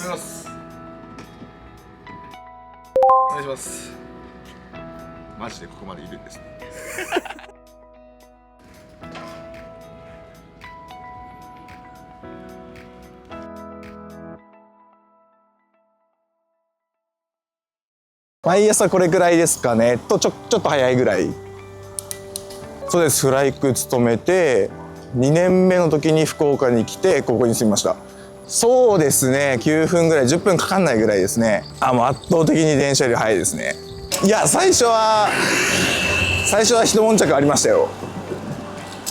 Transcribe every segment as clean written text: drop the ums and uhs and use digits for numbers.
お願いします。お願いします。マジでここまでいるんですね。毎朝これぐらいですかねちょっと早いぐらい。そうです。フライク勤めて2年目の時に福岡に来てここに住みました。そうですね、9分ぐらい、10分かかんないぐらいですね。もう圧倒的に電車より早いですね。いや、最初は一悶着ありましたよ。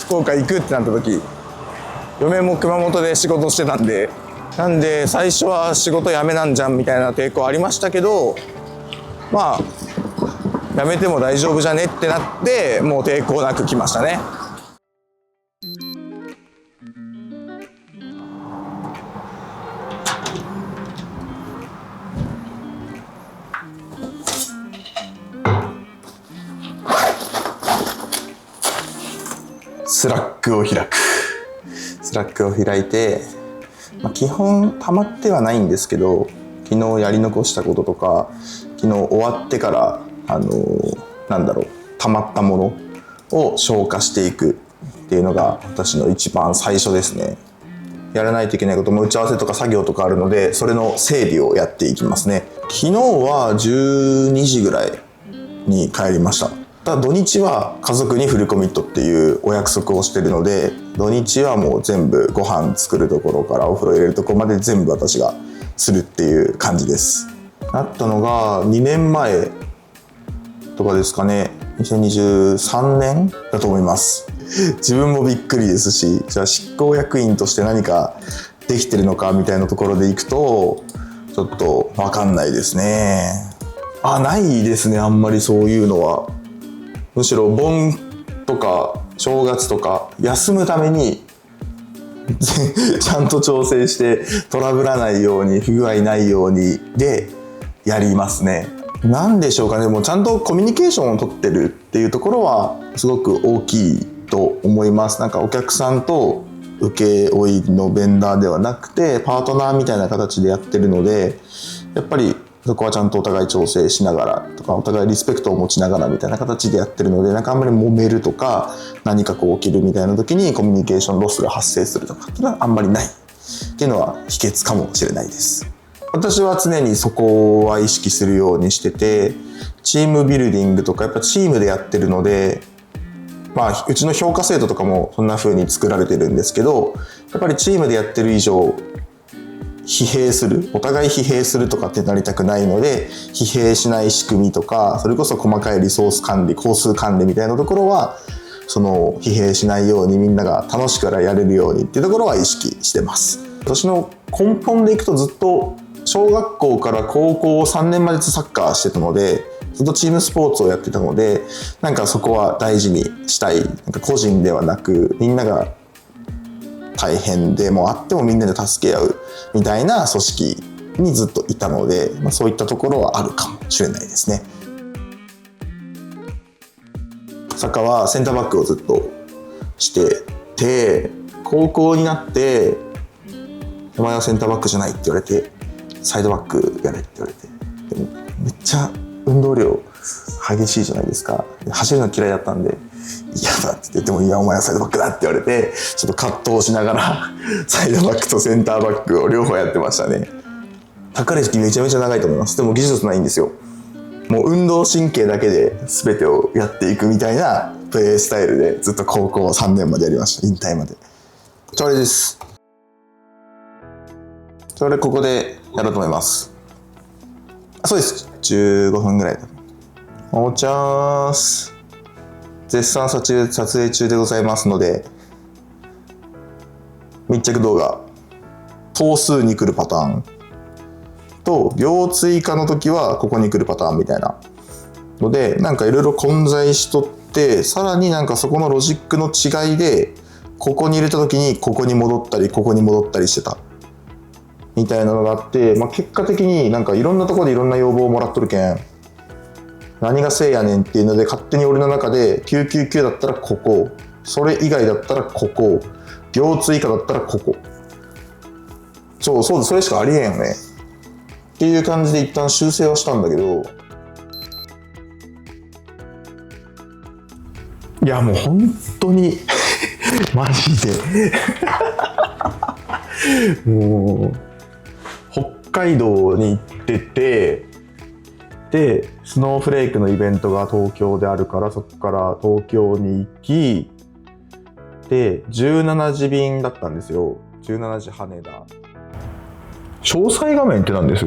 福岡行くってなった時、嫁も熊本で仕事してたんで、最初は仕事辞めなんじゃんみたいな抵抗ありましたけど、まあ辞めても大丈夫じゃねってなって、もう抵抗なく来ましたね。スラックを開く。スラックを開いて、基本溜まってはないんですけど、昨日やり残したこととか、昨日終わってから溜まったものを消化していくっていうのが私の一番最初ですね。やらないといけないことも打ち合わせとか作業とかあるので、それの整理をやっていきますね。昨日は12時ぐらいに帰りました。ただ土日は家族にフルコミットっていうお約束をしてるので、土日はもう全部ご飯作るところからお風呂入れるところまで全部私がするっていう感じです。なったのが2年前とかですかね。2023年だと思います。自分もびっくりですし、じゃあ執行役員として何かできてるのかみたいなところでいくとちょっと分かんないですね。ないですね、あんまりそういうのは。むしろ盆とか正月とか休むためにちゃんと調整してトラブらないように、不具合ないようにでやりますね。なんでしょうかね、もうちゃんとコミュニケーションを取ってるっていうところはすごく大きいと思います。なんかお客さんと請負のベンダーではなくてパートナーみたいな形でやってるので、やっぱりそこはちゃんとお互い調整しながらとか、お互いリスペクトを持ちながらみたいな形でやってるので、なんかあんまり揉めるとか何かこう起きるみたいな時にコミュニケーションロスが発生するとかっていうのはあんまりないっていうのは秘訣かもしれないです。私は常にそこは意識するようにしてて、チームビルディングとかやっぱチームでやってるので、うちの評価制度とかもそんな風に作られてるんですけど、やっぱりチームでやってる以上お互い疲弊するとかってなりたくないので、疲弊しない仕組みとか、それこそ細かいリソース管理、工数管理みたいなところはその疲弊しないように、みんなが楽しくやれるようにっていうところは意識してます。私の根本でいくと、ずっと小学校から高校3年までサッカーしてたので、ずっとチームスポーツをやってたので、なんかそこは大事にしたい。なんか個人ではなく、みんなが大変でもあってもみんなで助け合うみたいな組織にずっといたので、そういったところはあるかもしれないですね。サッカーはセンターバックをずっとしてて、高校になってお前はセンターバックじゃないって言われて、サイドバックやれって言われて、でもめっちゃ運動量激しいじゃないですか。走るの嫌いだったんで、嫌だって言っても、いやお前はサイドバックだって言われて、ちょっと葛藤しながらサイドバックとセンターバックを両方やってましたね。高い時期めちゃめちゃ長いと思います。でも技術ないんですよ。もう運動神経だけで全てをやっていくみたいなプレースタイルでずっと高校3年までやりました。引退まで。それです。それここでやろうと思います。そうです。15分ぐらい。お茶ーす。絶賛撮影中でございますので、密着動画頭数に来るパターンと秒追加の時はここに来るパターンみたいなので、なんかいろいろ混在しとって、さらになんかそこのロジックの違いで、ここに入れた時にここに戻ったりここに戻ったりしてたみたいなのがあって、結果的になんかいろんなところでいろんな要望をもらっとるけん、何がせいやねんっていうので、勝手に俺の中で999だったらここ、それ以外だったらここ、秒追加だったらここ、そうそれしかありえんよね。っていう感じで一旦修正はしたんだけど、いやもう本当にマジでもう北海道に行ってて、でスノーフレークのイベントが東京であるから、そこから東京に行き、で17時便だったんですよ。17時羽田。詳細画面って何です？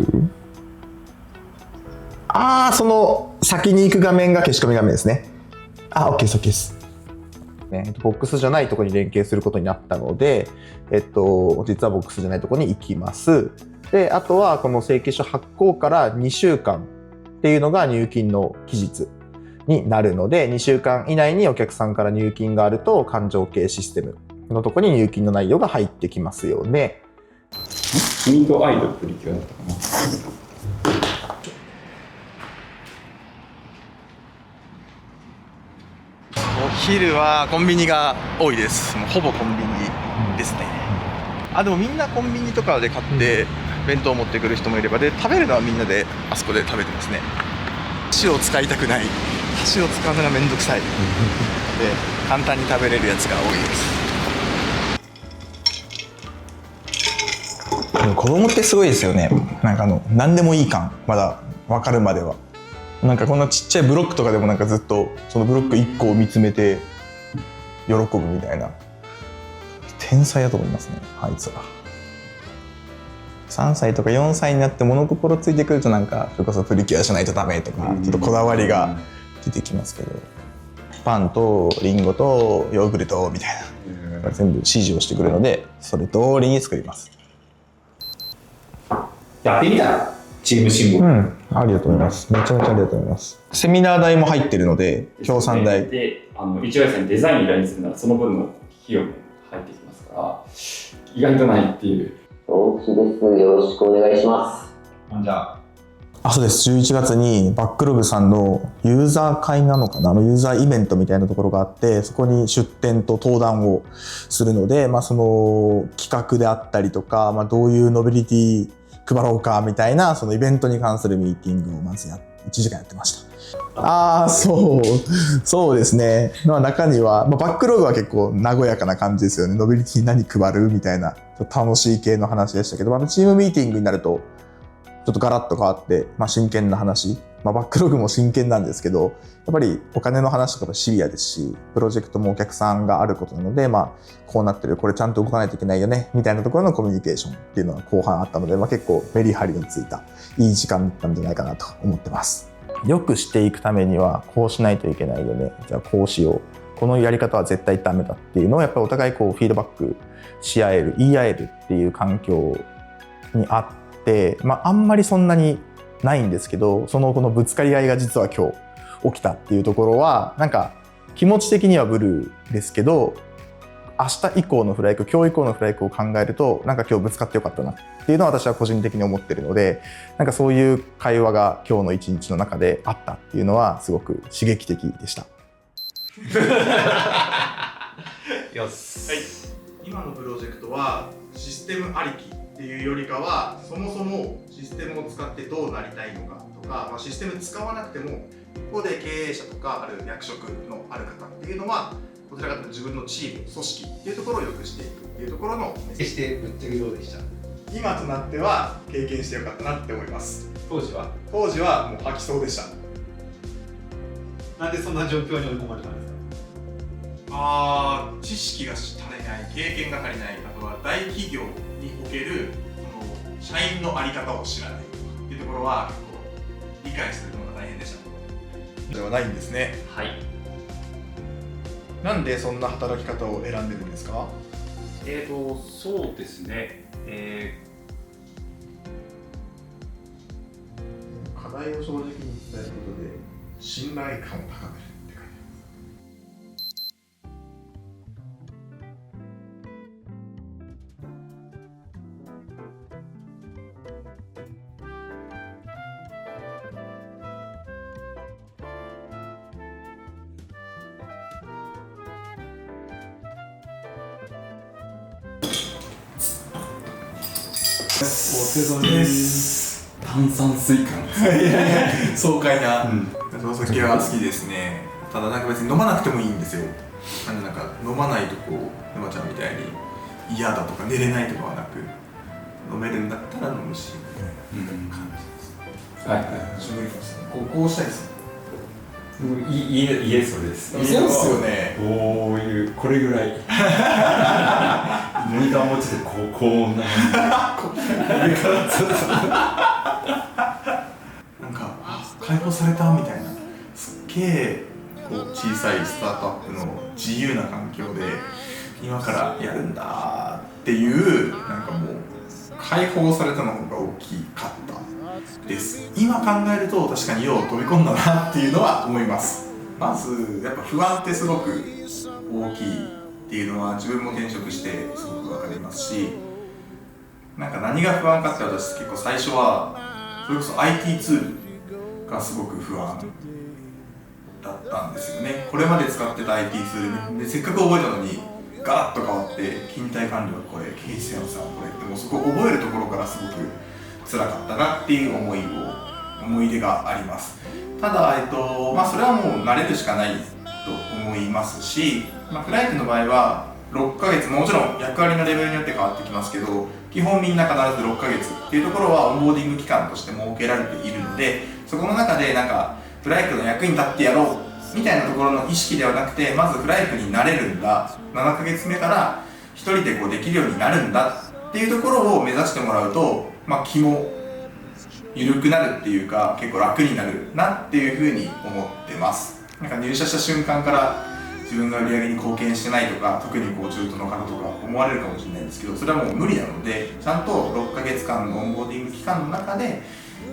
ああ、その先に行く画面が消し込み画面ですね。あ、OK です、OK です。ね、ボックスじゃないところに連携することになったので、実はボックスじゃないところに行きます。で、あとはこの請求書発行から2週間っていうのが入金の期日になるので、2週間以内にお客さんから入金があると、勘定系システムのところに入金の内容が入ってきますよね。君とアイドルプリキュアだったかな。お昼はコンビニが多いです。もうほぼコンビニですね。あ、でもみんなコンビニとかで買って弁当を持ってくる人もいれば、で食べるのはみんなであそこで食べてますね。箸を使いたくない、箸を使うのがめんどくさいで、簡単に食べれるやつが多いです。でも子供ってすごいですよね。なんか何でもいい感、まだ分かるまでは。なんかこんなちっちゃいブロックとかでもなんかずっとそのブロック1個を見つめて喜ぶみたいな。天才だと思いますね、あいつは。3歳とか4歳になって物心ついてくると、なんかそれこそプリキュアしないとダメとか、ちょっとこだわりが出てきますけど、パンとリンゴとヨーグルトみたいな全部指示をしてくるので、それ通りに作ります。やってみたらチームシンボル。ありだと思います。めちゃめちゃありだと思います。セミナー代も入ってるので、協賛代で、一概にデザイン依頼するならその分の費用も入ってきますから、意外とないっていう。大木です。よろしくお願いします。じゃあ、そうです。11月にバックログさんのユーザー会なのかな、ユーザーイベントみたいなところがあって、そこに出展と登壇をするので、その企画であったりとか、どういうノベリティ配ろうかみたいな、そのイベントに関するミーティングをまず1時間やってました。そうですね。中には、バックログは結構和やかな感じですよね。ノベリティ何配るみたいな、ちょっと楽しい系の話でしたけど、チームミーティングになると、ちょっとガラッと変わって、真剣な話。バックログも真剣なんですけど、やっぱりお金の話とかもシビアですし、プロジェクトもお客さんがあることなので、こうなってる、これちゃんと動かないといけないよね、みたいなところのコミュニケーションっていうのは後半あったので、結構メリハリのついたいい時間だったんじゃないかなと思ってます。よくしていくためにはこうしないといけないよね。じゃあこうしよう。このやり方は絶対ダメだっていうのをやっぱりお互いフィードバックし合える、言い合えるっていう環境にあって、あんまりそんなにないんですけど、このぶつかり合いが実は今日起きたっていうところは、なんか気持ち的にはブルーですけど、明日以降のフライク、今日以降のフライクを考えると、なんか今日ぶつかってよかったなっていうのは私は個人的に思ってるので、なんかそういう会話が今日の一日の中であったっていうのはすごく刺激的でした。よし。はい。今のプロジェクトはシステムありきっていうよりかは、そもそもシステムを使ってどうなりたいのかとか、システム使わなくてもここで経営者とかある役職のある方っていうのは、どちらかというと自分のチーム、組織っていうところを良くしていくっていうところのメッセージ。してぶっちゃけどうでした？今となっては経験してよかったなって思います。当時はもう吐きそうでした。なんでそんな状況に追い込まれたんですか？知識が足りない、経験が足りない、あとは大企業におけるその社員の在り方を知らないっていうところは結構理解するのが大変でした。ではないんですね。はい。なんでそんな働き方を選んでるんですか？そうですね。課題を正直に伝えることで信頼感を高めるって感じ。お疲れ様です。炭酸水感ですね。いやいや爽快な、うんお酒は好きですね。ただなんか別に飲まなくてもいいんですよ。なんか飲まないとこう沼ちゃんみたいに嫌だとか寝れないとかはなく、飲めるんだったら飲むし、感じです。はいはい。こうしたいですね。家それです。そうですよね。こういうこれぐらい。モニター持ちでこんな。なんか解放されたみたいな、すっげえこう小さいスタートアップの自由な環境で今からやるんだっていうなんかもう解放されたの方が大きかったです。今考えると確かによう飛び込んだなっていうのは思います。まずやっぱ不安ってすごく大きいっていうのは自分も転職してすごく分かりますし、なんか何が不安かって私結構最初はそれこそ IT ツールがすごく不安だったんですよね。これまで使ってた IT ツールでせっかく覚えたのにガラッと変わって勤怠管理はこれ、経費センサーこれってもうそこ覚えるところからすごく辛かったなっていう思い出があります。ただ、それはもう慣れるしかないと思いますし、フライトの場合は6ヶ月、もちろん役割のレベルによって変わってきますけど、基本みんな必ず6ヶ月っていうところはオンボーディング期間として設けられているので、そこの中でなんかフライトの役に立ってやろうみたいなところの意識ではなくて、まずフライトになれるんだ、7ヶ月目から一人でこうできるようになるんだっていうところを目指してもらうと、気も緩くなるっていうか結構楽になるなっていうふうに思ってます。なんか入社した瞬間から自分が売り上げに貢献してないとか、特にこう中途の方とか思われるかもしれないんですけど、それはもう無理なので、ちゃんと6ヶ月間のオンボーディング期間の中で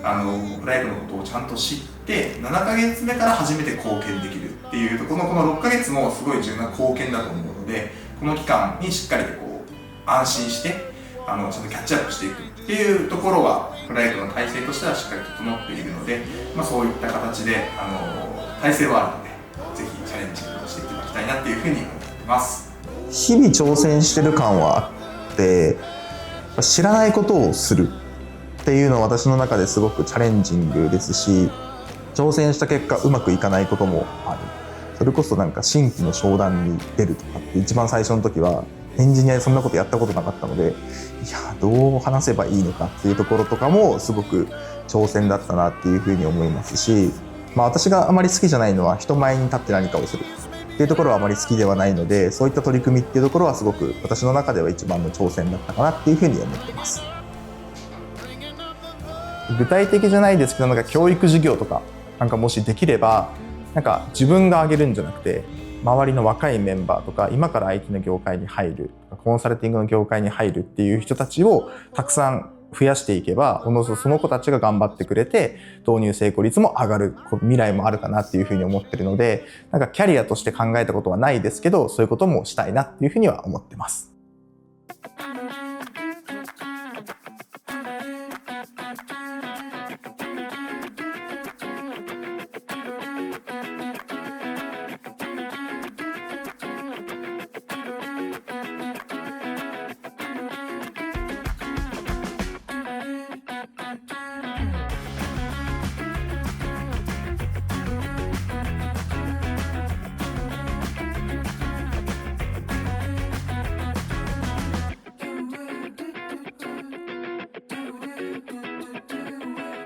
フライトのことをちゃんと知って7ヶ月目から初めて貢献できるっていうとこの6ヶ月もすごい重要な貢献だと思うので、この期間にしっかりとこう安心してちゃんとキャッチアップしていくっていうところはフライトの体制としてはしっかり整っているので、そういった形で体制はあるので、ぜひチャレンジしていただきたいなっていうふうに思ってます日々挑戦してる感はあって、知らないことをするっていうのは私の中ですごくチャレンジングですし、挑戦した結果うまくいかないこともある。それこそなんか新規の商談に出るとかって一番最初の時はエンジニアでそんなことやったことなかったので、どう話せばいいのかっていうところとかもすごく挑戦だったなっていうふうに思いますし、私があまり好きじゃないのは人前に立って何かをするっていうところはあまり好きではないので、そういった取り組みっていうところはすごく私の中では一番の挑戦だったかなっていうふうに思ってます。具体的じゃないですけど、なんか教育授業とかなんかもしできれば、なんか自分が上げるんじゃなくて周りの若いメンバーとか、今から IT の業界に入る、コンサルティングの業界に入るっていう人たちをたくさん増やしていけば、おのずとその子たちが頑張ってくれて導入成功率も上がる未来もあるかなっていうふうに思ってるので、なんかキャリアとして考えたことはないですけど、そういうこともしたいなっていうふうには思ってます。